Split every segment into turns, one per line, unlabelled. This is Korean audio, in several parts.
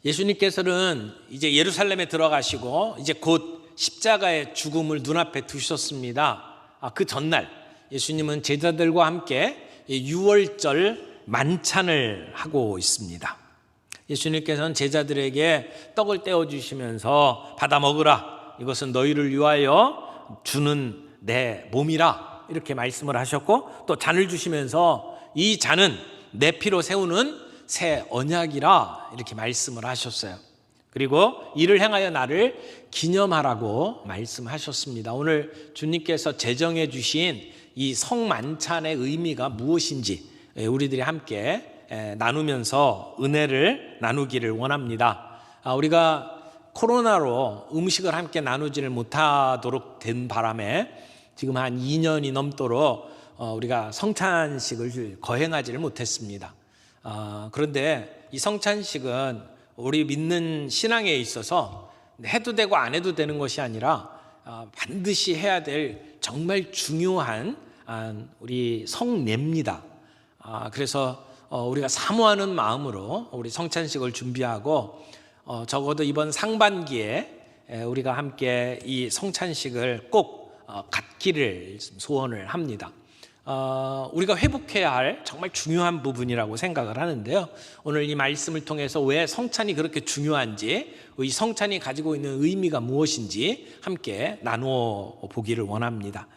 예수님께서는 이제 예루살렘에 들어가시고 이제 곧 십자가의 죽음을 눈앞에 두셨습니다. 그 전날 예수님은 제자들과 함께 유월절 만찬을 하고 있습니다. 예수님께서는 제자들에게 떡을 떼어주시면서 받아 먹으라, 이것은 너희를 위하여 주는 내 몸이라, 이렇게 말씀을 하셨고, 또 잔을 주시면서 이 잔은 내 피로 세우는 새 언약이라, 이렇게 말씀을 하셨어요. 그리고 이를 행하여 나를 기념하라고 말씀하셨습니다. 오늘 주님께서 제정해 주신 이 성만찬의 의미가 무엇인지 우리들이 함께 나누면서 은혜를 나누기를 원합니다. 우리가 코로나로 음식을 함께 나누지를 못하도록 된 바람에 지금 한 2년이 넘도록 우리가 성찬식을 거행하지를 못했습니다. 그런데 이 성찬식은 우리 믿는 신앙에 있어서 해도 되고 안 해도 되는 것이 아니라 반드시 해야 될 정말 중요한 우리 성례입니다. 그래서 우리가 사모하는 마음으로 우리 성찬식을 준비하고 적어도 이번 상반기에 우리가 함께 이 성찬식을 꼭 갖기를 소원을 합니다. 우리가 회복해야 할 정말 중요한 부분이라고 생각을 하는데요. 오늘 이 말씀을 통해서 왜 성찬이 그렇게 중요한지, 이 성찬이 가지고 있는 의미가 무엇인지 함께 나누어 보기를 원합니다.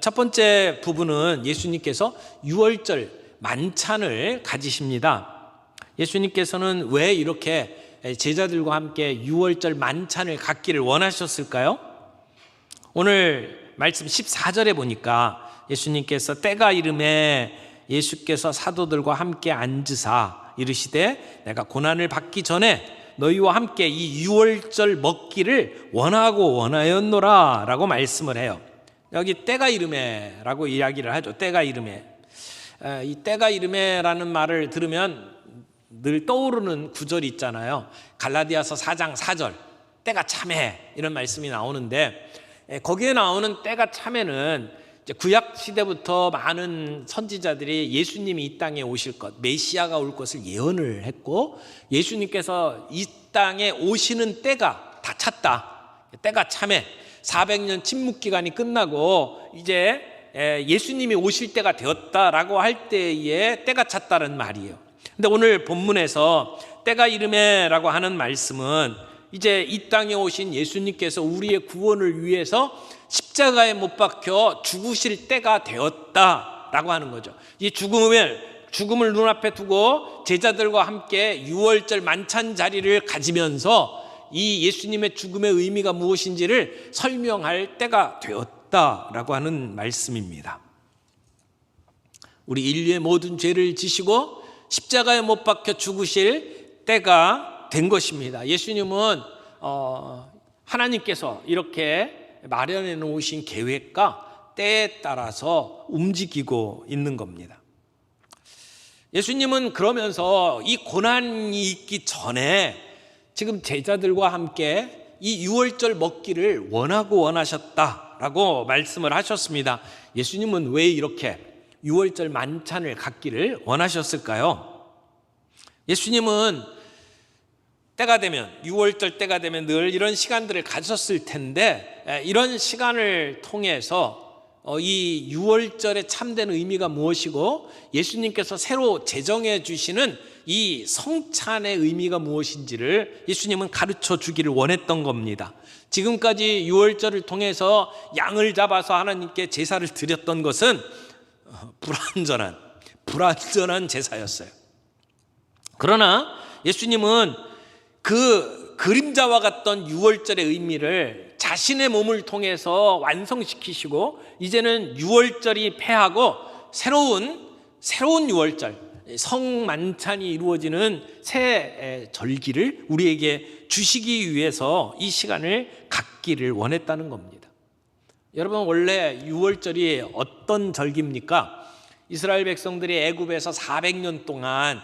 첫 번째 부분은 예수님께서 유월절 만찬을 가지십니다. 예수님께서는 왜 이렇게 제자들과 함께 유월절 만찬을 갖기를 원하셨을까요? 오늘 말씀 14절에 보니까 예수님께서 때가 이르매 예수께서 사도들과 함께 앉으사 이르시되 내가 고난을 받기 전에 너희와 함께 이 유월절 먹기를 원하고 원하였노라 라고 말씀을 해요. 여기 때가 이르매 라고 이야기를 하죠. 때가 이르매. 이 때가 이르매라는 말을 들으면 늘 떠오르는 구절이 있잖아요. 갈라디아서 4장 4절 때가 참해, 이런 말씀이 나오는데, 거기에 나오는 때가 참해는 구약 시대부터 많은 선지자들이 예수님이 이 땅에 오실 것, 메시아가 올 것을 예언을 했고, 예수님께서 이 땅에 오시는 때가 다 찼다, 때가 참해, 400년 침묵 기간이 끝나고 이제 예수님이 오실 때가 되었다라고 할 때에 때가 찼다는 말이에요. 근데 오늘 본문에서 때가 이르매라고 하는 말씀은 이제 이 땅에 오신 예수님께서 우리의 구원을 위해서 십자가에 못 박혀 죽으실 때가 되었다라고 하는 거죠. 이 죽음을 눈앞에 두고 제자들과 함께 유월절 만찬 자리를 가지면서 이 예수님의 죽음의 의미가 무엇인지를 설명할 때가 되었다라고 하는 말씀입니다. 우리 인류의 모든 죄를 지시고 십자가에 못 박혀 죽으실 때가 된 것입니다. 예수님은 하나님께서 이렇게 마련해 놓으신 계획과 때에 따라서 움직이고 있는 겁니다. 예수님은 그러면서 이 고난이 있기 전에 지금 제자들과 함께 이 유월절 먹기를 원하고 원하셨다라고 말씀을 하셨습니다. 예수님은 왜 이렇게 유월절 만찬을 갖기를 원하셨을까요? 예수님은 때가 되면, 유월절 때가 되면 늘 이런 시간들을 가졌을 텐데, 이런 시간을 통해서 이 유월절의 참된 의미가 무엇이고 예수님께서 새로 제정해 주시는 이 성찬의 의미가 무엇인지를 예수님은 가르쳐 주기를 원했던 겁니다. 지금까지 유월절을 통해서 양을 잡아서 하나님께 제사를 드렸던 것은 불완전한 제사였어요. 그러나 예수님은 그 그림자와 같던 유월절의 의미를 자신의 몸을 통해서 완성시키시고, 이제는 유월절이 패하고 새로운 유월절, 성만찬이 이루어지는 새 절기를 우리에게 주시기 위해서 이 시간을 갖기를 원했다는 겁니다. 여러분, 원래 유월절이 어떤 절기입니까? 이스라엘 백성들이 애굽에서 400년 동안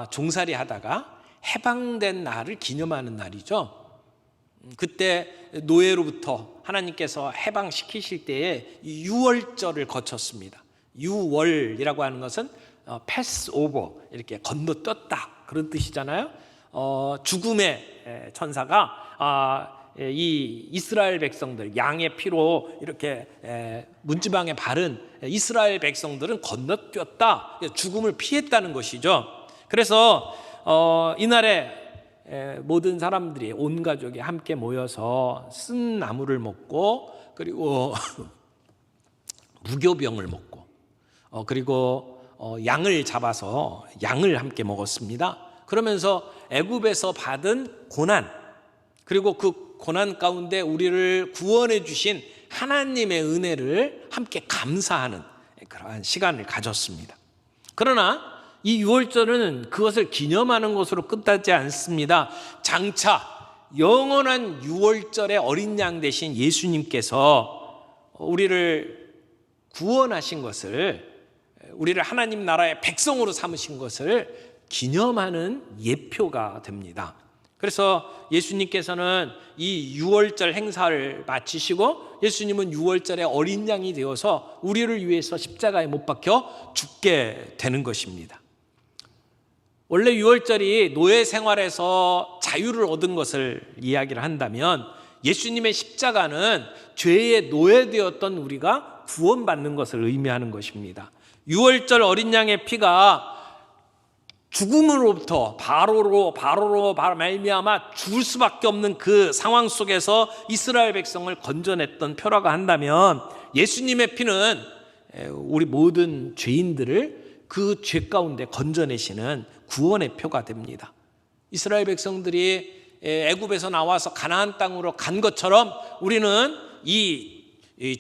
종살이 하다가 해방된 날을 기념하는 날이죠. 그때 노예로부터 하나님께서 해방시키실 때에 유월절을 거쳤습니다. 유월이라고 하는 것은 패스오버, 이렇게 건너뛰었다, 그런 뜻이잖아요. 죽음의 천사가 이 이스라엘 백성들, 양의 피로 이렇게 문지방에 바른 이스라엘 백성들은 건너뛰었다, 죽음을 피했다는 것이죠. 그래서 이날에 모든 사람들이, 온 가족이 함께 모여서 쓴 나무를 먹고, 그리고 무교병을 먹고, 그리고 양을 잡아서 양을 함께 먹었습니다. 그러면서 애굽에서 받은 고난, 그리고 그 고난 가운데 우리를 구원해 주신 하나님의 은혜를 함께 감사하는 그러한 시간을 가졌습니다. 그러나 이 유월절은 그것을 기념하는 것으로 끝나지 않습니다. 장차 영원한 유월절의 어린 양 되신 예수님께서 우리를 구원하신 것을, 우리를 하나님 나라의 백성으로 삼으신 것을 기념하는 예표가 됩니다. 그래서 예수님께서는 이 유월절 행사를 마치시고 예수님은 유월절의 어린 양이 되어서 우리를 위해서 십자가에 못 박혀 죽게 되는 것입니다. 원래 유월절이 노예 생활에서 자유를 얻은 것을 이야기를 한다면, 예수님의 십자가는 죄의 노예되었던 우리가 구원받는 것을 의미하는 것입니다. 유월절 어린 양의 피가 죽음으로부터 바로로 말미암아 죽을 수밖에 없는 그 상황 속에서 이스라엘 백성을 건져냈던 표라고 한다면, 예수님의 피는 우리 모든 죄인들을 그 죄 가운데 건져내시는 구원의 표가 됩니다. 이스라엘 백성들이 애굽에서 나와서 가나안 땅으로 간 것처럼 우리는 이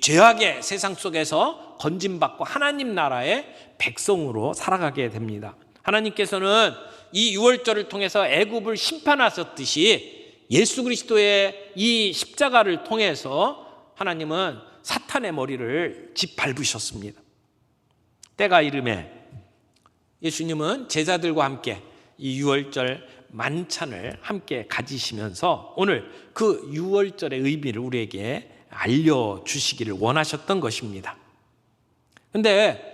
죄악의 세상 속에서 건짐받고 하나님 나라의 백성으로 살아가게 됩니다. 하나님께서는 이 유월절을 통해서 애굽을 심판하셨듯이 예수 그리스도의 이 십자가를 통해서 하나님은 사탄의 머리를 짓밟으셨습니다. 때가 이름에 예수님은 제자들과 함께 이 유월절 만찬을 함께 가지시면서 오늘 그 유월절의 의미를 우리에게 알려주시기를 원하셨던 것입니다. 그런데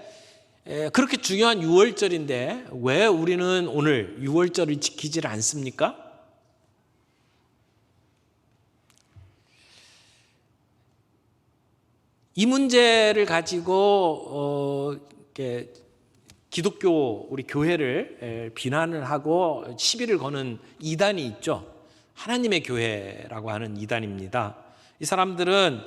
그렇게 중요한 유월절인데 왜 우리는 오늘 유월절을 지키질 않습니까? 이 문제를 가지고 기독교 우리 교회를 비난을 하고 시비를 거는 이단이 있죠. 하나님의 교회라고 하는 이단입니다. 이 사람들은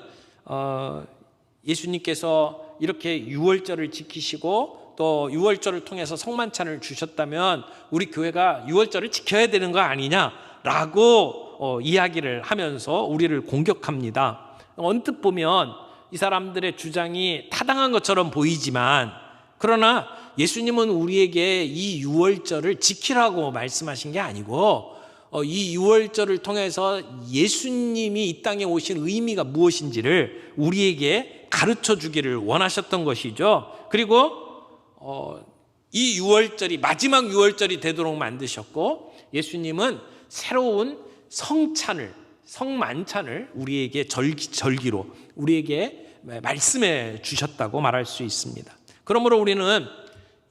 예수님께서 이렇게 유월절을 지키시고 또 유월절을 통해서 성만찬을 주셨다면 우리 교회가 유월절을 지켜야 되는 거 아니냐라고 이야기를 하면서 우리를 공격합니다. 언뜻 보면 이 사람들의 주장이 타당한 것처럼 보이지만, 그러나 예수님은 우리에게 이 유월절을 지키라고 말씀하신 게 아니고 이 유월절을 통해서 예수님이 이 땅에 오신 의미가 무엇인지를 우리에게 가르쳐 주기를 원하셨던 것이죠. 그리고 이 유월절이 마지막 유월절이 되도록 만드셨고, 예수님은 새로운 성만찬을 우리에게 절기로 우리에게 말씀해 주셨다고 말할 수 있습니다. 그러므로 우리는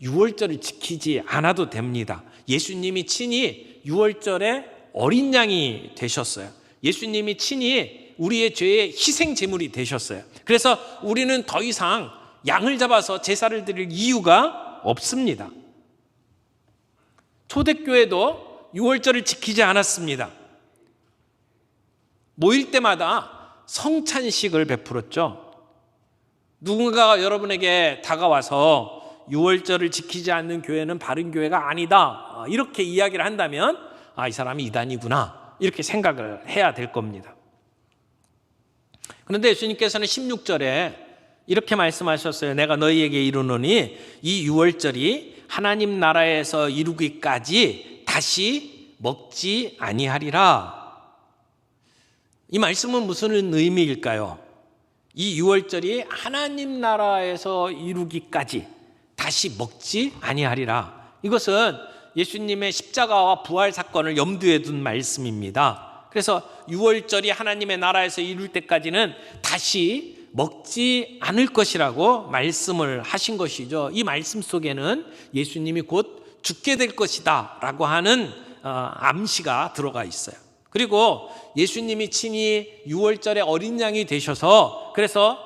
유월절을 지키지 않아도 됩니다. 예수님이 친히 유월절에 어린 양이 되셨어요. 예수님이 친히 우리의 죄의 희생 제물이 되셨어요. 그래서 우리는 더 이상 양을 잡아서 제사를 드릴 이유가 없습니다. 초대교회도 유월절을 지키지 않았습니다. 모일 때마다 성찬식을 베풀었죠. 누군가가 여러분에게 다가와서 유월절을 지키지 않는 교회는 바른 교회가 아니다, 이렇게 이야기를 한다면 이 사람이 이단이구나, 이렇게 생각을 해야 될 겁니다. 그런데 예수님께서는 16절에 이렇게 말씀하셨어요. 내가 너희에게 이르노니 이 유월절이 하나님 나라에서 이루기까지 다시 먹지 아니하리라. 이 말씀은 무슨 의미일까요? 이 유월절이 하나님 나라에서 이루기까지 다시 먹지 아니하리라. 이것은 예수님의 십자가와 부활 사건을 염두에 둔 말씀입니다. 그래서 유월절이 하나님의 나라에서 이룰 때까지는 다시 먹지 않을 것이라고 말씀을 하신 것이죠. 이 말씀 속에는 예수님이 곧 죽게 될 것이다 라고 하는 암시가 들어가 있어요. 그리고 예수님이 친히 6월절에 어린 양이 되셔서 그래서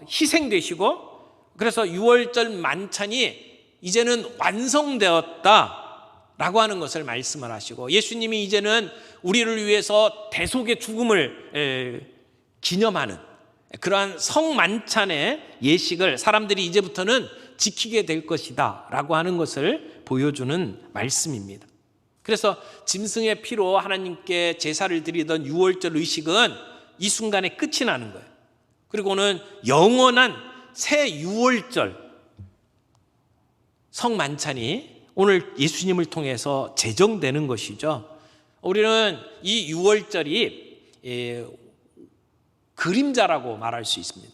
희생되시고 그래서 6월절 만찬이 이제는 완성되었다라고 하는 것을 말씀을 하시고 예수님이 이제는 우리를 위해서 대속의 죽음을 기념하는 그러한 성만찬의 예식을 사람들이 이제부터는 지키게 될 것이다 라고 하는 것을 보여주는 말씀입니다. 그래서 짐승의 피로 하나님께 제사를 드리던 6월절 의식은 이 순간에 끝이 나는 거예요. 그리고는 영원한 새 6월절 성만찬이 오늘 예수님을 통해서 제정되는 것이죠. 우리는 이 6월절이 그림자라고 말할 수 있습니다.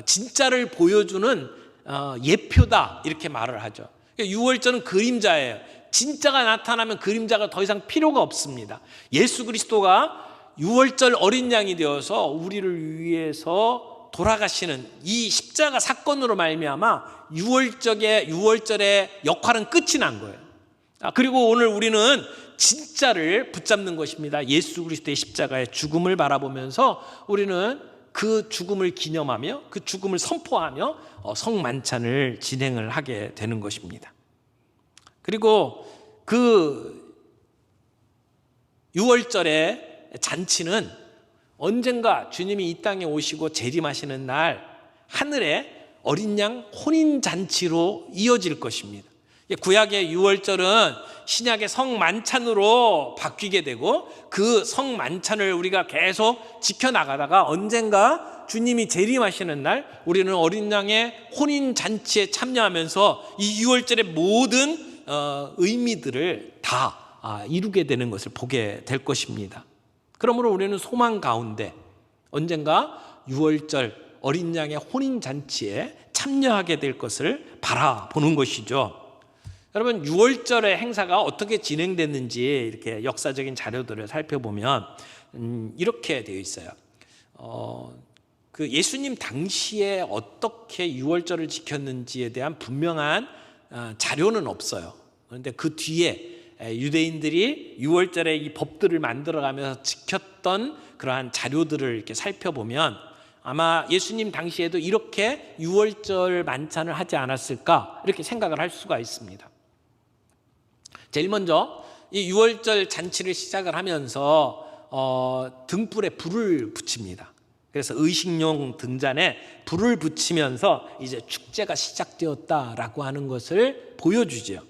진짜를 보여주는 예표다 이렇게 말을 하죠. 6월절은 그림자예요. 진짜가 나타나면 그림자가 더 이상 필요가 없습니다. 예수 그리스도가 6월절 어린 양이 되어서 우리를 위해서 돌아가시는 이 십자가 사건으로 말미암아 6월절의 역할은 끝이 난 거예요. 그리고 오늘 우리는 진짜를 붙잡는 것입니다. 예수 그리스도의 십자가의 죽음을 바라보면서 우리는 그 죽음을 기념하며 그 죽음을 선포하며 성만찬을 진행을 하게 되는 것입니다. 그리고 그 6월절의 잔치는 언젠가 주님이 이 땅에 오시고 재림하시는 날 하늘에 어린 양 혼인잔치로 이어질 것입니다. 구약의 6월절은 신약의 성만찬으로 바뀌게 되고 그 성만찬을 우리가 계속 지켜나가다가 언젠가 주님이 재림하시는 날 우리는 어린 양의 혼인잔치에 참여하면서 이 6월절의 모든 의미들을 다 이루게 되는 것을 보게 될 것입니다. 그러므로 우리는 소망 가운데 언젠가 6월절 어린 양의 혼인잔치에 참여하게 될 것을 바라보는 것이죠. 여러분 6월절의 행사가 어떻게 진행됐는지 이렇게 역사적인 자료들을 살펴보면 이렇게 되어 있어요. 그 예수님 당시에 어떻게 6월절을 지켰는지에 대한 분명한 자료는 없어요. 그런데 그 뒤에 유대인들이 6월절에 이 법들을 만들어가면서 지켰던 그러한 자료들을 이렇게 살펴보면 아마 예수님 당시에도 이렇게 6월절 만찬을 하지 않았을까 이렇게 생각을 할 수가 있습니다. 제일 먼저 이 6월절 잔치를 시작을 하면서 등불에 불을 붙입니다. 그래서 의식용 등잔에 불을 붙이면서 이제 축제가 시작되었다라고 하는 것을 보여주죠.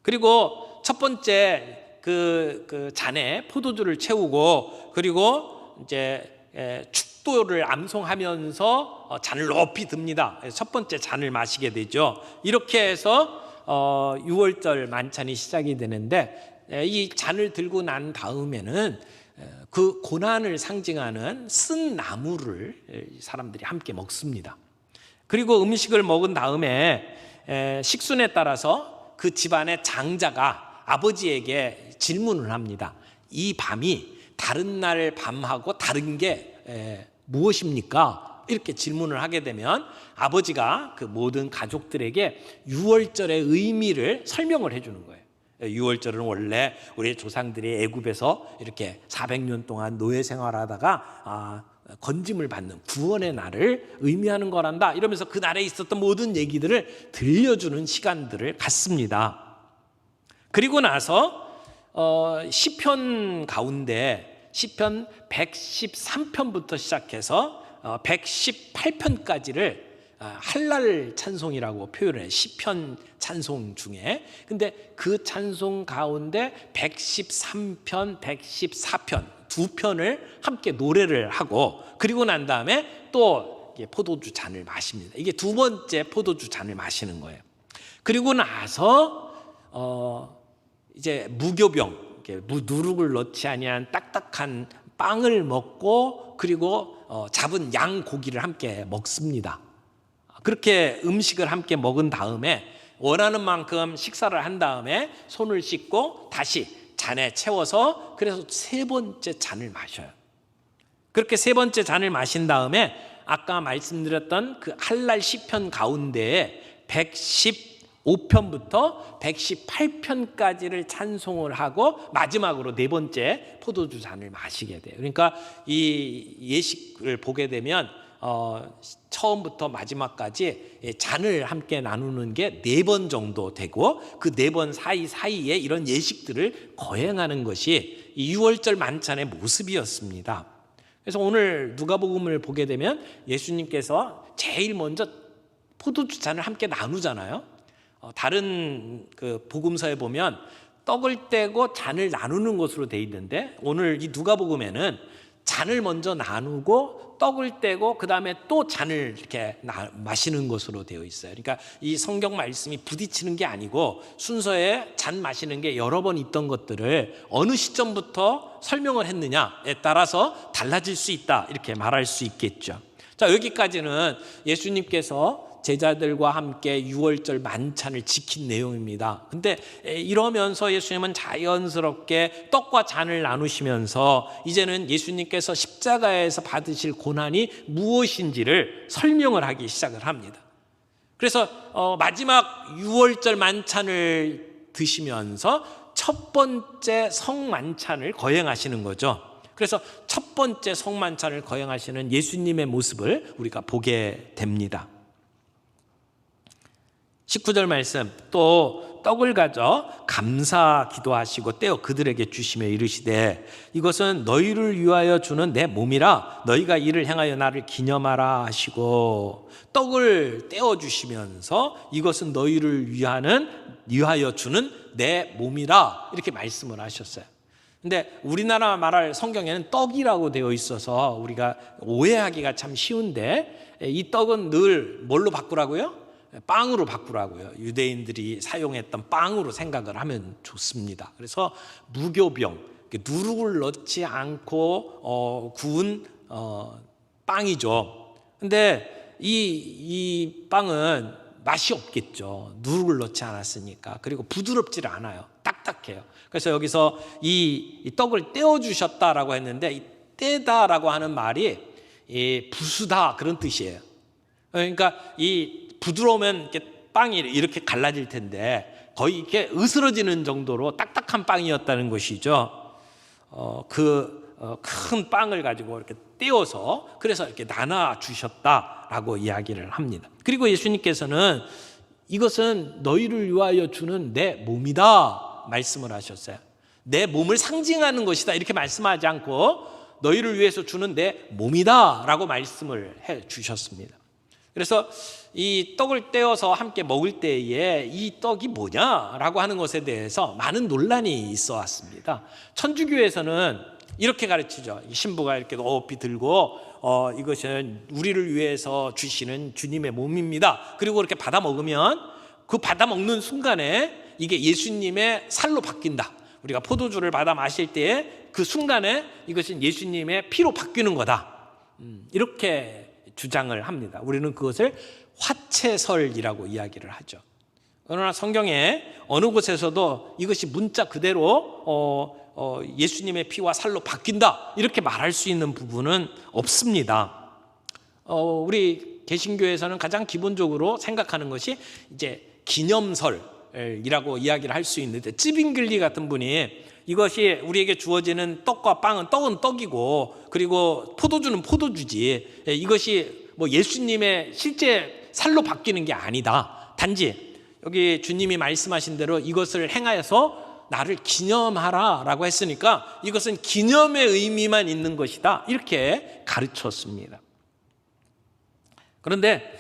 그리고 첫 번째 그 잔에 포도주를 채우고 그리고 이제 축도를 암송하면서 잔을 높이 듭니다. 첫 번째 잔을 마시게 되죠. 이렇게 해서 6월절 만찬이 시작이 되는데 이 잔을 들고 난 다음에는 그 고난을 상징하는 쓴 나무를 사람들이 함께 먹습니다. 그리고 음식을 먹은 다음에 식순에 따라서 그 집안의 장자가 아버지에게 질문을 합니다. 이 밤이 다른 날 밤하고 다른 게 무엇입니까? 이렇게 질문을 하게 되면 아버지가 그 모든 가족들에게 6월절의 의미를 설명을 해주는 거예요. 6월절은 원래 우리 조상들이 애굽에서 이렇게 400년 동안 노예 생활하다가 건짐을 받는 구원의 날을 의미하는 거란다. 이러면서 그 날에 있었던 모든 얘기들을 들려주는 시간들을 갖습니다. 그리고 나서 시편 가운데 시편 113편부터 시작해서 118편까지를 할랄 찬송이라고 표현을 해요. 시편 찬송 중에. 근데 그 찬송 가운데 113편, 114편 두 편을 함께 노래를 하고 그리고 난 다음에 또 포도주 잔을 마십니다. 이게 두 번째 포도주 잔을 마시는 거예요. 그리고 나서 이제 무교병, 누룩을 넣지 아니한 딱딱한 빵을 먹고 그리고 잡은 양 고기를 함께 먹습니다. 그렇게 음식을 함께 먹은 다음에 원하는 만큼 식사를 한 다음에 손을 씻고 다시 잔에 채워서 그래서 세 번째 잔을 마셔요. 그렇게 세 번째 잔을 마신 다음에 아까 말씀드렸던 그 할랄 시편 가운데에 115 115편부터 118편까지를 찬송을 하고 마지막으로 네 번째 포도주 잔을 마시게 돼요. 그러니까 이 예식을 보게 되면 처음부터 마지막까지 잔을 함께 나누는 게 4번 정도 되고, 그 4번 사이사이에 이런 예식들을 거행하는 것이 이 6월절 만찬의 모습이었습니다. 그래서 오늘 누가복음을 보게 되면 예수님께서 제일 먼저 포도주 잔을 함께 나누잖아요. 다른 그 복음서에 보면 떡을 떼고 잔을 나누는 것으로 돼 있는데, 오늘 이 누가복음에는 잔을 먼저 나누고 떡을 떼고 그 다음에 또 잔을 이렇게 마시는 것으로 되어 있어요. 그러니까 이 성경 말씀이 부딪히는 게 아니고 순서에 잔 마시는 게 여러 번 있던 것들을 어느 시점부터 설명을 했느냐에 따라서 달라질 수 있다, 이렇게 말할 수 있겠죠. 자, 여기까지는 예수님께서 제자들과 함께 6월절 만찬을 지킨 내용입니다. 근데 이러면서 예수님은 자연스럽게 떡과 잔을 나누시면서 이제는 예수님께서 십자가에서 받으실 고난이 무엇인지를 설명을 하기 시작을 합니다. 그래서 마지막 6월절 만찬을 드시면서 첫 번째 성만찬을 거행하시는 거죠. 그래서 첫 번째 성만찬을 거행하시는 예수님의 모습을 우리가 보게 됩니다. 19절 말씀, 또 떡을 가져 감사 기도하시고 떼어 그들에게 주시며 이르시되 이것은 너희를 위하여 주는 내 몸이라 너희가 이를 행하여 나를 기념하라 하시고, 떡을 떼어 주시면서 이것은 너희를 위하여 주는 내 몸이라 이렇게 말씀을 하셨어요. 근데 우리나라 말할 성경에는 떡이라고 되어 있어서 우리가 오해하기가 참 쉬운데, 이 떡은 늘 뭘로 바꾸라고요? 빵으로 바꾸라고요. 유대인들이 사용했던 빵으로 생각을 하면 좋습니다. 그래서 무교병, 누룩을 넣지 않고 구운 빵이죠. 근데 이 빵은 맛이 없겠죠. 누룩을 넣지 않았으니까. 그리고 부드럽지를 않아요. 딱딱해요. 그래서 여기서 이 떡을 떼어 주셨다라고 했는데, 이 떼다라고 하는 말이 부수다 그런 뜻이에요. 그러니까 이 부드러우면 이렇게 빵이 이렇게 갈라질 텐데 거의 이렇게 으스러지는 정도로 딱딱한 빵이었다는 것이죠. 큰 빵을 가지고 이렇게 떼어서 그래서 이렇게 나눠 주셨다라고 이야기를 합니다. 그리고 예수님께서는 이것은 너희를 위하여 주는 내 몸이다 말씀을 하셨어요. 내 몸을 상징하는 것이다 이렇게 말씀하지 않고 너희를 위해서 주는 내 몸이다 라고 말씀을 해 주셨습니다. 그래서 이 떡을 떼어서 함께 먹을 때에 이 떡이 뭐냐라고 하는 것에 대해서 많은 논란이 있어 왔습니다. 천주교에서는 이렇게 가르치죠. 신부가 이렇게 높이 들고 이것은 우리를 위해서 주시는 주님의 몸입니다. 그리고 이렇게 받아 먹으면 그 받아 먹는 순간에 이게 예수님의 살로 바뀐다. 우리가 포도주를 받아 마실 때에 그 순간에 이것은 예수님의 피로 바뀌는 거다. 이렇게 주장을 합니다. 우리는 그것을 화채설이라고 이야기를 하죠. 그러나 성경에 어느 곳에서도 이것이 문자 그대로 예수님의 피와 살로 바뀐다 이렇게 말할 수 있는 부분은 없습니다. 우리 개신교에서는 가장 기본적으로 생각하는 것이 이제 기념설이라고 이야기를 할 수 있는데, 찌빙글리 같은 분이 이것이 우리에게 주어지는 떡과 빵은 떡은 떡이고 그리고 포도주는 포도주지, 이것이 뭐 예수님의 실제 살로 바뀌는 게 아니다. 단지 여기 주님이 말씀하신 대로 이것을 행하여서 나를 기념하라 라고 했으니까 이것은 기념의 의미만 있는 것이다 이렇게 가르쳤습니다. 그런데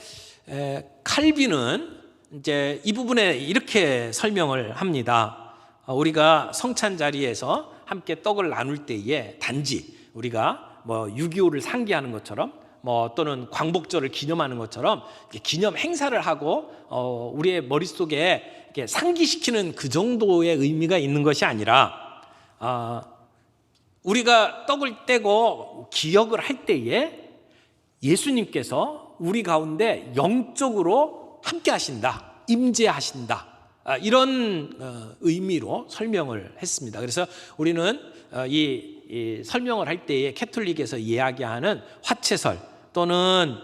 칼빈은 이제 이 부분에 이렇게 설명을 합니다. 우리가 성찬 자리에서 함께 떡을 나눌 때에 단지 우리가 뭐 6.25를 상기하는 것처럼 또는 광복절을 기념하는 것처럼 기념 행사를 하고 우리의 머릿속에 이렇게 상기시키는 그 정도의 의미가 있는 것이 아니라, 우리가 떡을 떼고 기억을 할 때에 예수님께서 우리 가운데 영적으로 함께 하신다, 임재하신다, 이런 의미로 설명을 했습니다. 그래서 우리는 이 설명을 할 때에 캐톨릭에서 이야기하는 화채설 또는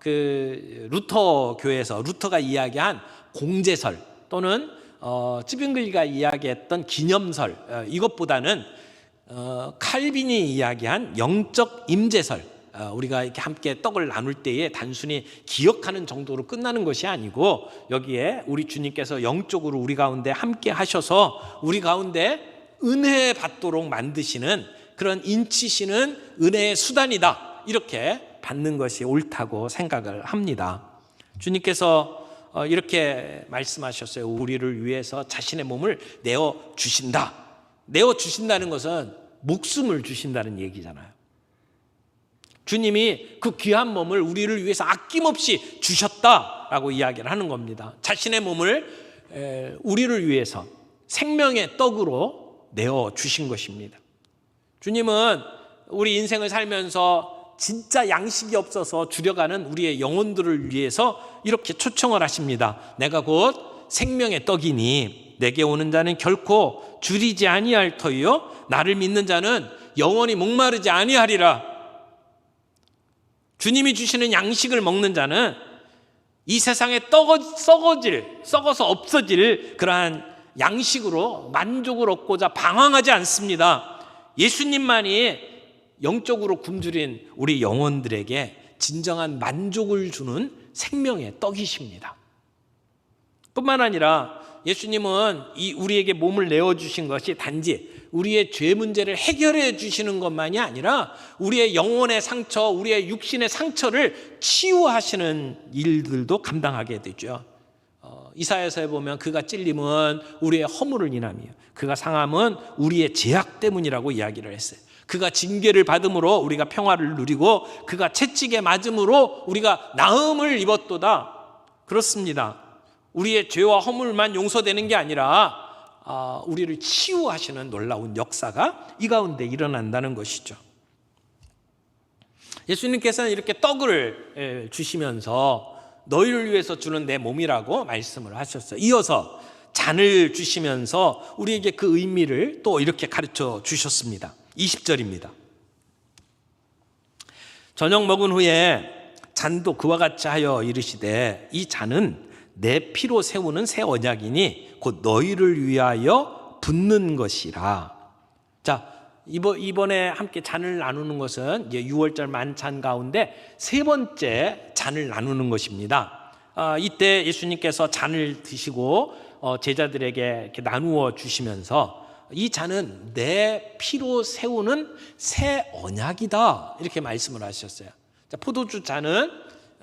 그 루터 교회에서 루터가 이야기한 공제설 또는 찌빙글리가 이야기했던 기념설, 이것보다는 칼빈이 이야기한 영적 임재설, 우리가 이렇게 함께 떡을 나눌 때에 단순히 기억하는 정도로 끝나는 것이 아니고 여기에 우리 주님께서 영적으로 우리 가운데 함께 하셔서 우리 가운데 은혜 받도록 만드시는 그런 인치시는 은혜의 수단이다, 이렇게 받는 것이 옳다고 생각을 합니다. 주님께서 이렇게 말씀하셨어요. 우리를 위해서 자신의 몸을 내어주신다. 내어주신다는 것은 목숨을 주신다는 얘기잖아요. 주님이 그 귀한 몸을 우리를 위해서 아낌없이 주셨다라고 이야기를 하는 겁니다. 자신의 몸을 우리를 위해서 생명의 떡으로 내어주신 것입니다. 주님은 우리 인생을 살면서 진짜 양식이 없어서 줄여가는 우리의 영혼들을 위해서 이렇게 초청을 하십니다. 내가 곧 생명의 떡이니 내게 오는 자는 결코 줄이지 아니할 터이요 나를 믿는 자는 영원히 목마르지 아니하리라. 주님이 주시는 양식을 먹는 자는 이 세상에 썩어서 없어질 그러한 양식으로 만족을 얻고자 방황하지 않습니다. 예수님만이 영적으로 굶주린 우리 영혼들에게 진정한 만족을 주는 생명의 떡이십니다. 뿐만 아니라 예수님은 우리에게 몸을 내어주신 것이 단지 우리의 죄 문제를 해결해 주시는 것만이 아니라 우리의 영혼의 상처, 우리의 육신의 상처를 치유하시는 일들도 감당하게 되죠. 이사야서에 보면 그가 찔림은 우리의 허물을 인함이요 그가 상함은 우리의 죄악 때문이라고 이야기를 했어요. 그가 징계를 받음으로 우리가 평화를 누리고 그가 채찍에 맞음으로 우리가 나음을 입었도다. 그렇습니다. 우리의 죄와 허물만 용서되는 게 아니라 우리를 치유하시는 놀라운 역사가 이 가운데 일어난다는 것이죠. 예수님께서는 이렇게 떡을 주시면서 너희를 위해서 주는 내 몸이라고 말씀을 하셨어요. 이어서 잔을 주시면서 우리에게 그 의미를 또 이렇게 가르쳐 주셨습니다. 20절입니다. 저녁 먹은 후에 잔도 그와 같이 하여 이르시되 이 잔은 내 피로 세우는 새 언약이니 곧 너희를 위하여 붓는 것이라. 자, 이번에 함께 잔을 나누는 것은 이제 6월절 만찬 가운데 세 번째 잔을 나누는 것입니다. 이때 예수님께서 잔을 드시고 제자들에게 이렇게 나누어 주시면서 이 잔은 내 피로 세우는 새 언약이다, 이렇게 말씀을 하셨어요. 자, 포도주 잔은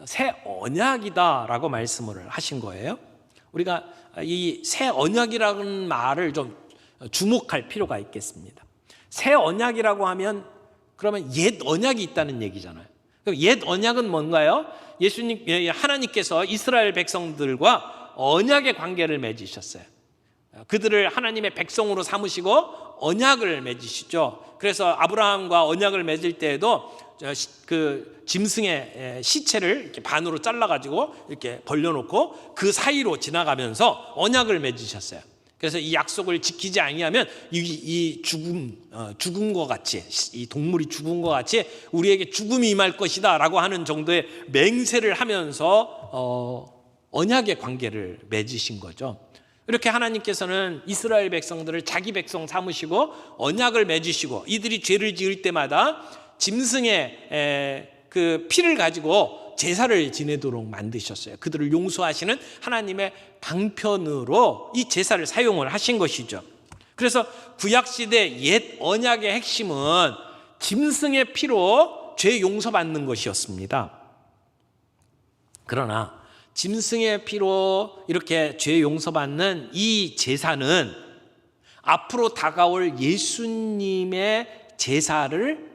새 언약이다라고 말씀을 하신 거예요. 우리가 이 새 언약이라는 말을 좀 주목할 필요가 있겠습니다. 새 언약이라고 하면 그러면 옛 언약이 있다는 얘기잖아요. 옛 언약은 뭔가요? 하나님께서 이스라엘 백성들과 언약의 관계를 맺으셨어요. 그들을 하나님의 백성으로 삼으시고 언약을 맺으시죠. 그래서 아브라함과 언약을 맺을 때에도 그 짐승의 시체를 이렇게 반으로 잘라가지고 이렇게 벌려놓고 그 사이로 지나가면서 언약을 맺으셨어요. 그래서 이 약속을 지키지 아니하면 이 죽음과 같이, 이 동물이 죽은 것 같이 우리에게 죽음이 임할 것이다라고 하는 정도의 맹세를 하면서 언약의 관계를 맺으신 거죠. 이렇게 하나님께서는 이스라엘 백성들을 자기 백성 삼으시고 언약을 맺으시고 이들이 죄를 지을 때마다 짐승의 그 피를 가지고 제사를 지내도록 만드셨어요. 그들을 용서하시는 하나님의 방편으로 이 제사를 사용을 하신 것이죠. 그래서 구약시대 옛 언약의 핵심은 짐승의 피로 죄 용서받는 것이었습니다. 그러나 짐승의 피로 이렇게 죄 용서받는 이 제사는 앞으로 다가올 예수님의 제사를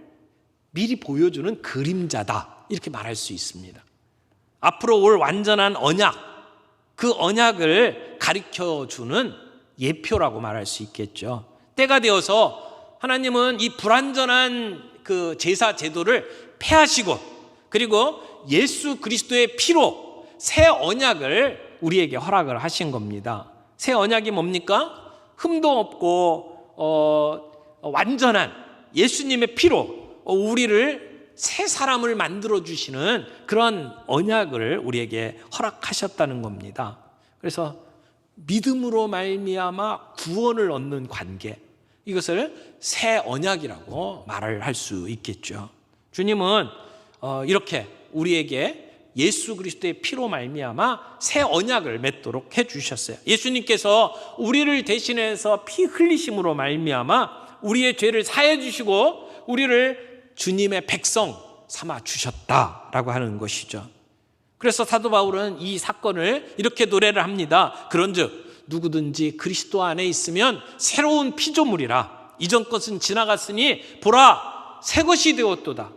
미리 보여주는 그림자다, 이렇게 말할 수 있습니다. 앞으로 올 완전한 언약, 그 언약을 가르쳐주는 예표라고 말할 수 있겠죠. 때가 되어서 하나님은 이 불완전한 그 제사 제도를 폐하시고 그리고 예수 그리스도의 피로 새 언약을 우리에게 허락을 하신 겁니다. 새 언약이 뭡니까? 흠도 없고 완전한 예수님의 피로 우리를 새 사람을 만들어 주시는 그런 언약을 우리에게 허락하셨다는 겁니다. 그래서 믿음으로 말미암아 구원을 얻는 관계, 이것을 새 언약이라고 말을 할 수 있겠죠. 주님은 이렇게 우리에게 예수 그리스도의 피로 말미암아 새 언약을 맺도록 해주셨어요. 예수님께서 우리를 대신해서 피 흘리심으로 말미암아 우리의 죄를 사해 주시고 우리를 주님의 백성 삼아 주셨다라고 하는 것이죠. 그래서 사도 바울은 이 사건을 이렇게 노래를 합니다. 그런즉 누구든지 그리스도 안에 있으면 새로운 피조물이라. 이전 것은 지나갔으니 보라 새 것이 되었도다.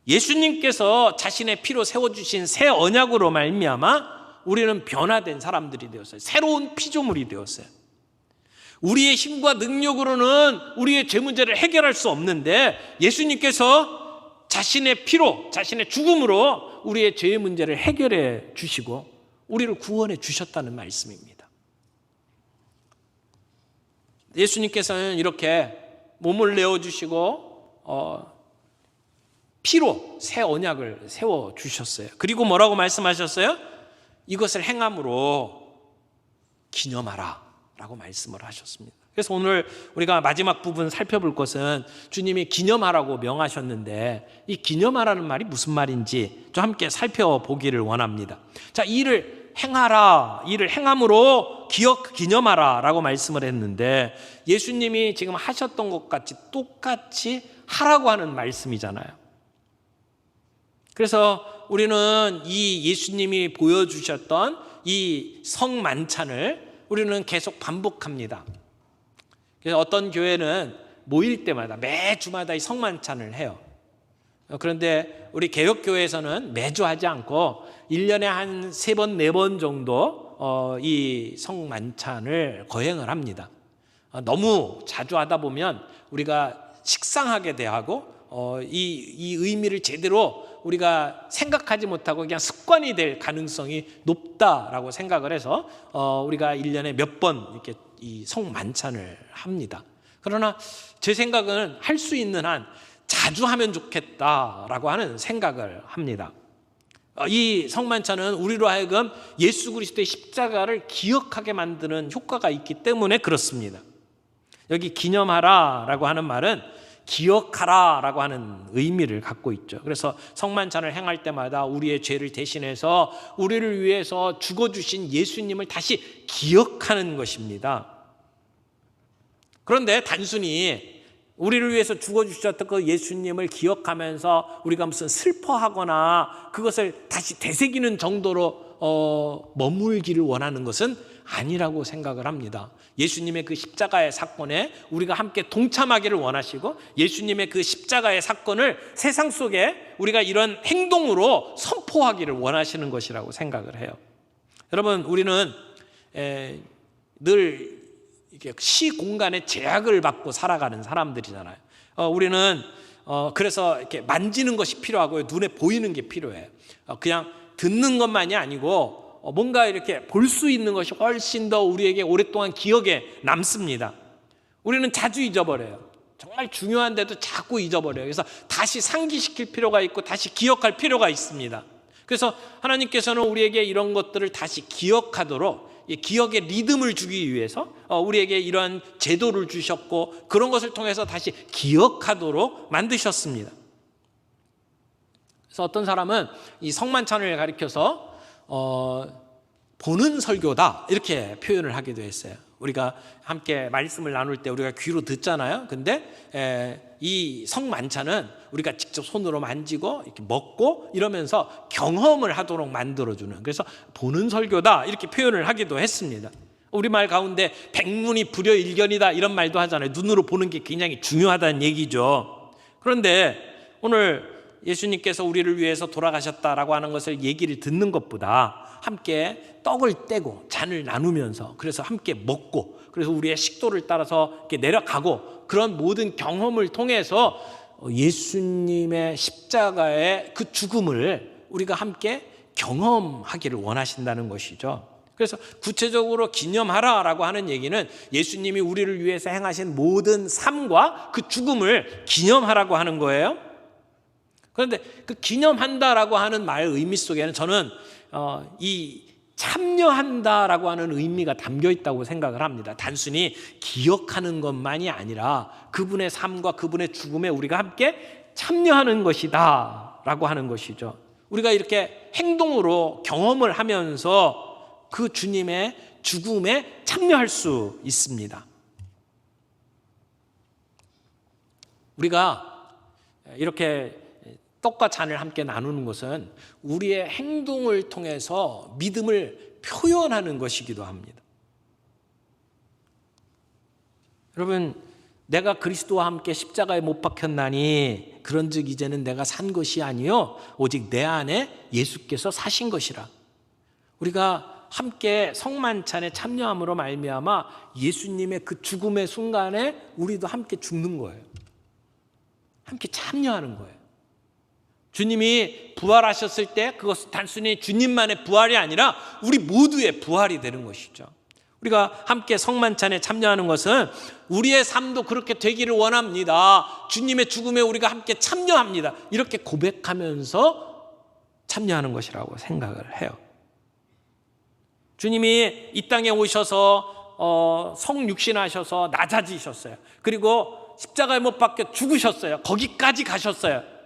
예수님께서 자신의 피로 세워주신 새 언약으로 말미암아 우리는 변화된 사람들이 되었어요. 새로운 피조물이 되었어요. 우리의 힘과 능력으로는 우리의 죄 문제를 해결할 수 없는데 예수님께서 자신의 피로, 자신의 죽음으로 우리의 죄의 문제를 해결해 주시고 우리를 구원해 주셨다는 말씀입니다. 예수님께서는 이렇게 몸을 내어주시고 피로 새 언약을 세워주셨어요. 그리고 뭐라고 말씀하셨어요? 이것을 행함으로 기념하라 라고 말씀을 하셨습니다. 그래서 오늘 우리가 마지막 부분 살펴볼 것은 주님이 기념하라고 명하셨는데 이 기념하라는 말이 무슨 말인지 좀 함께 살펴보기를 원합니다. 자, 일을 행하라, 일을 행함으로 기념하라 라고 말씀을 했는데 예수님이 지금 하셨던 것 같이 똑같이 하라고 하는 말씀이잖아요. 그래서 우리는 이 예수님이 보여주셨던 이 성만찬을 우리는 계속 반복합니다. 그래서 어떤 교회는 모일 때마다 매주마다 이 성만찬을 해요. 그런데 우리 개혁교회에서는 매주 하지 않고 1년에 한 3번, 4번 정도 이 성만찬을 거행을 합니다. 너무 자주 하다 보면 우리가 식상하게 대하고 이 의미를 제대로 우리가 생각하지 못하고 그냥 습관이 될 가능성이 높다라고 생각을 해서 우리가 1년에 몇 번 이렇게 이 성만찬을 합니다. 그러나 제 생각은 할 수 있는 한 자주 하면 좋겠다라고 하는 생각을 합니다. 이 성만찬은 우리로 하여금 예수 그리스도의 십자가를 기억하게 만드는 효과가 있기 때문에 그렇습니다. 여기 기념하라라고 하는 말은 기억하라 라고 하는 의미를 갖고 있죠. 그래서 성만찬을 행할 때마다 우리의 죄를 대신해서 우리를 위해서 죽어주신 예수님을 다시 기억하는 것입니다. 그런데 단순히 우리를 위해서 죽어주셨던 그 예수님을 기억하면서 우리가 무슨 슬퍼하거나 그것을 다시 되새기는 정도로 머물기를 원하는 것은 아니라고 생각을 합니다. 예수님의 그 십자가의 사건에 우리가 함께 동참하기를 원하시고 예수님의 그 십자가의 사건을 세상 속에 우리가 이런 행동으로 선포하기를 원하시는 것이라고 생각을 해요. 여러분, 우리는 늘 이렇게 시공간의 제약을 받고 살아가는 사람들이잖아요. 우리는 그래서 이렇게 만지는 것이 필요하고요, 눈에 보이는 게 필요해요. 그냥 듣는 것만이 아니고 뭔가 이렇게 볼 수 있는 것이 훨씬 더 우리에게 오랫동안 기억에 남습니다. 우리는 자주 잊어버려요. 정말 중요한데도 자꾸 잊어버려요. 그래서 다시 상기시킬 필요가 있고 다시 기억할 필요가 있습니다. 그래서 하나님께서는 우리에게 이런 것들을 다시 기억하도록 기억의 리듬을 주기 위해서 우리에게 이런 제도를 주셨고 그런 것을 통해서 다시 기억하도록 만드셨습니다. 그래서 어떤 사람은 이 성만찬을 가리켜서 보는 설교다 이렇게 표현을 하기도 했어요. 우리가 함께 말씀을 나눌 때 우리가 귀로 듣잖아요. 근데 이 성만찬은 우리가 직접 손으로 만지고 이렇게 먹고 이러면서 경험을 하도록 만들어주는, 그래서 보는 설교다 이렇게 표현을 하기도 했습니다. 우리말 가운데 백문이 불여일견이다 이런 말도 하잖아요. 눈으로 보는 게 굉장히 중요하다는 얘기죠. 그런데 오늘 예수님께서 우리를 위해서 돌아가셨다라고 하는 것을 얘기를 듣는 것보다 함께 떡을 떼고 잔을 나누면서 그래서 함께 먹고 그래서 우리의 식도를 따라서 이렇게 내려가고 그런 모든 경험을 통해서 예수님의 십자가의 그 죽음을 우리가 함께 경험하기를 원하신다는 것이죠. 그래서 구체적으로 기념하라라고 하는 얘기는 예수님이 우리를 위해서 행하신 모든 삶과 그 죽음을 기념하라고 하는 거예요. 그런데 그 기념한다라고 하는 말의 의미 속에는 저는 이 참여한다라고 하는 의미가 담겨 있다고 생각을 합니다. 단순히 기억하는 것만이 아니라 그분의 삶과 그분의 죽음에 우리가 함께 참여하는 것이다 라고 하는 것이죠. 우리가 이렇게 행동으로 경험을 하면서 그 주님의 죽음에 참여할 수 있습니다. 우리가 이렇게 떡과 잔을 함께 나누는 것은 우리의 행동을 통해서 믿음을 표현하는 것이기도 합니다. 여러분, 내가 그리스도와 함께 십자가에 못 박혔나니 그런즉 이제는 내가 산 것이 아니요 오직 내 안에 예수께서 사신 것이라. 우리가 함께 성만찬에 참여함으로 말미암아 예수님의 그 죽음의 순간에 우리도 함께 죽는 거예요. 함께 참여하는 거예요. 주님이 부활하셨을 때 그것은 단순히 주님만의 부활이 아니라 우리 모두의 부활이 되는 것이죠. 우리가 함께 성만찬에 참여하는 것은 우리의 삶도 그렇게 되기를 원합니다. 주님의 죽음에 우리가 함께 참여합니다. 이렇게 고백하면서 참여하는 것이라고 생각을 해요. 주님이 이 땅에 오셔서 성육신하셔서 낮아지셨어요. 그리고 십자가에 못 박혀 죽으셨어요. 거기까지 가셨어요.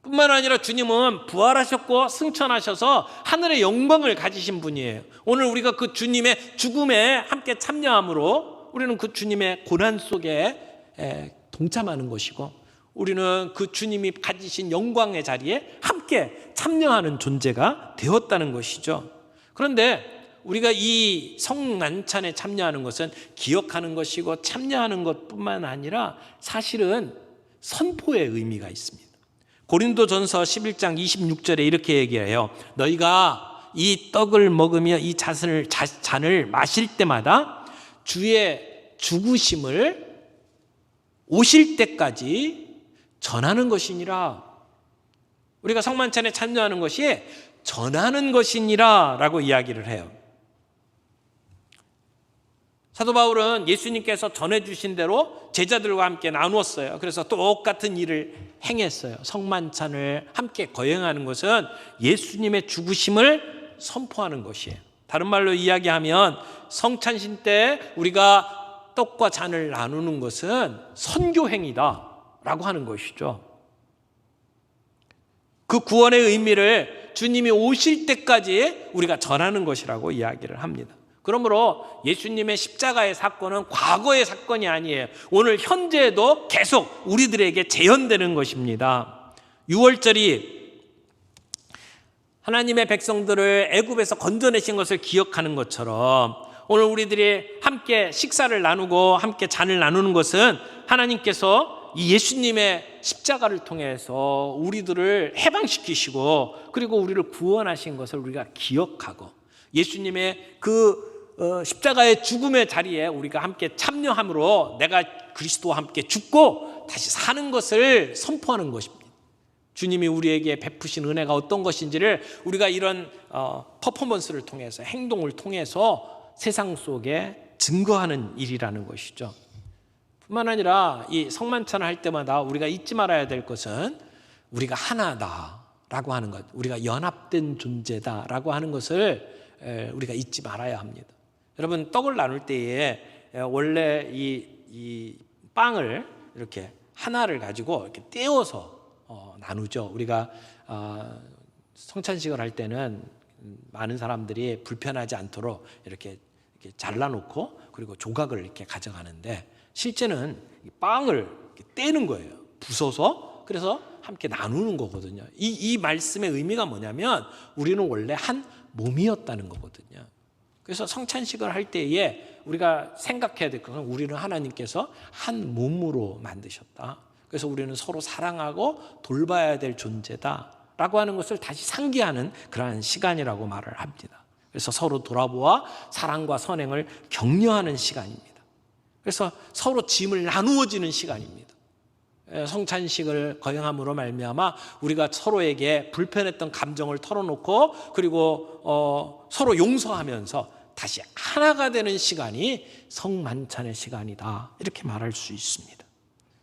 뿐만 아니라 주님은 부활하셨고 승천하셔서 하늘의 영광을 가지신 분이에요. 오늘 우리가 그 주님의 죽음에 함께 참여함으로 우리는 그 주님의 고난 속에 동참하는 것이고 우리는 그 주님이 가지신 영광의 자리에 함께 참여하는 존재가 되었다는 것이죠. 그런데 우리가 이 성만찬에 참여하는 것은 기억하는 것이고 참여하는 것뿐만 아니라 사실은 선포의 의미가 있습니다. 고린도전서 11장 26절에 이렇게 얘기해요. 너희가 이 떡을 먹으며 이 잔을 마실 때마다 주의 죽으심을 오실 때까지 전하는 것이니라. 우리가 성만찬에 참여하는 것이 전하는 것이니라 라고 이야기를 해요. 사도 바울은 예수님께서 전해주신 대로 제자들과 함께 나누었어요. 그래서 똑같은 일을 행했어요. 성만찬을 함께 거행하는 것은 예수님의 죽으심을 선포하는 것이에요. 다른 말로 이야기하면 성찬신 때 우리가 떡과 잔을 나누는 것은 선교행위다라고 하는 것이죠. 그 구원의 의미를 주님이 오실 때까지 우리가 전하는 것이라고 이야기를 합니다. 그러므로 예수님의 십자가의 사건은 과거의 사건이 아니에요. 오늘 현재에도 계속 우리들에게 재현되는 것입니다. 유월절이 하나님의 백성들을 애굽에서 건져내신 것을 기억하는 것처럼 오늘 우리들이 함께 식사를 나누고 함께 잔을 나누는 것은 하나님께서 이 예수님의 십자가를 통해서 우리들을 해방시키시고 그리고 우리를 구원하신 것을 우리가 기억하고 예수님의 그 십자가의 죽음의 자리에 우리가 함께 참여함으로 내가 그리스도와 함께 죽고 다시 사는 것을 선포하는 것입니다. 주님이 우리에게 베푸신 은혜가 어떤 것인지를 우리가 이런 퍼포먼스를 통해서 행동을 통해서 세상 속에 증거하는 일이라는 것이죠. 뿐만 아니라 이 성만찬을 할 때마다 우리가 잊지 말아야 될 것은 우리가 하나다라고 하는 것, 우리가 연합된 존재다라고 하는 것을 우리가 잊지 말아야 합니다. 여러분, 떡을 나눌 때에 원래 이 빵을 이렇게 하나를 가지고 이렇게 떼어서 나누죠. 우리가 성찬식을 할 때는 많은 사람들이 불편하지 않도록 이렇게 잘라놓고 그리고 조각을 이렇게 가져가는데 실제는 이 빵을 이렇게 떼는 거예요. 부숴서 그래서 함께 나누는 거거든요. 이 말씀의 의미가 뭐냐면 우리는 원래 한 몸이었다는 거거든요. 그래서 성찬식을 할 때에 우리가 생각해야 될 것은 우리는 하나님께서 한 몸으로 만드셨다. 그래서 우리는 서로 사랑하고 돌봐야 될 존재다라고 하는 것을 다시 상기하는 그러한 시간이라고 말을 합니다. 그래서 서로 돌아보아 사랑과 선행을 격려하는 시간입니다. 그래서 서로 짐을 나누어지는 시간입니다. 성찬식을 거행함으로 말미암아 우리가 서로에게 불편했던 감정을 털어놓고 그리고 서로 용서하면서 다시 하나가 되는 시간이 성만찬의 시간이다 이렇게 말할 수 있습니다.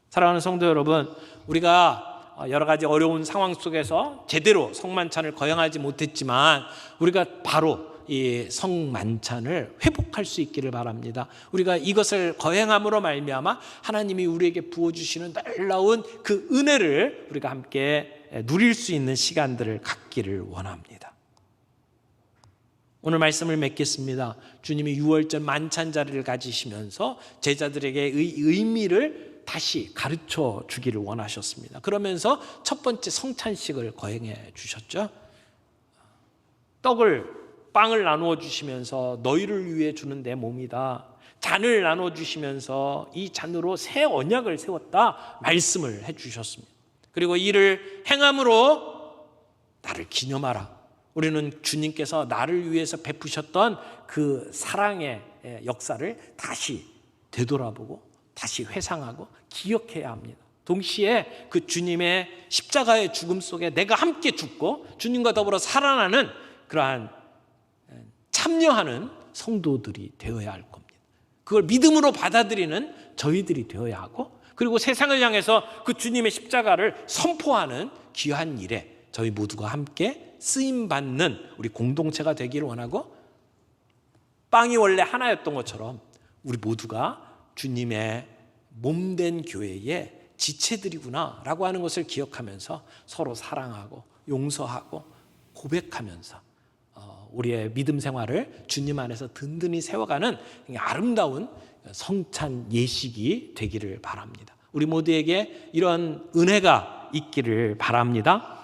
사랑하는 성도 여러분, 우리가 여러 가지 어려운 상황 속에서 제대로 성만찬을 거행하지 못했지만 우리가 바로 이 성만찬을 회복할 수 있기를 바랍니다. 우리가 이것을 거행함으로 말미암아 하나님이 우리에게 부어주시는 놀라운 그 은혜를 우리가 함께 누릴 수 있는 시간들을 갖기를 원합니다. 오늘 말씀을 맺겠습니다. 주님이 유월절 만찬 자리를 가지시면서 제자들에게 의미를 다시 가르쳐 주기를 원하셨습니다. 그러면서 첫 번째 성찬식을 거행해 주셨죠. 빵을 나누어 주시면서 너희를 위해 주는 내 몸이다. 잔을 나누어 주시면서 이 잔으로 새 언약을 세웠다 말씀을 해 주셨습니다. 그리고 이를 행함으로 나를 기념하라. 우리는 주님께서 나를 위해서 베푸셨던 그 사랑의 역사를 다시 되돌아보고 다시 회상하고 기억해야 합니다. 동시에 그 주님의 십자가의 죽음 속에 내가 함께 죽고 주님과 더불어 살아나는 그러한 참여하는 성도들이 되어야 할 겁니다. 그걸 믿음으로 받아들이는 저희들이 되어야 하고, 그리고 세상을 향해서 그 주님의 십자가를 선포하는 귀한 일에 저희 모두가 함께 쓰임받는 우리 공동체가 되기를 원하고, 빵이 원래 하나였던 것처럼 우리 모두가 주님의 몸된 교회의 지체들이구나 라고 하는 것을 기억하면서 서로 사랑하고 용서하고 고백하면서 우리의 믿음 생활을 주님 안에서 든든히 세워가는 아름다운 성찬 예식이 되기를 바랍니다. 우리 모두에게 이런 은혜가 있기를 바랍니다.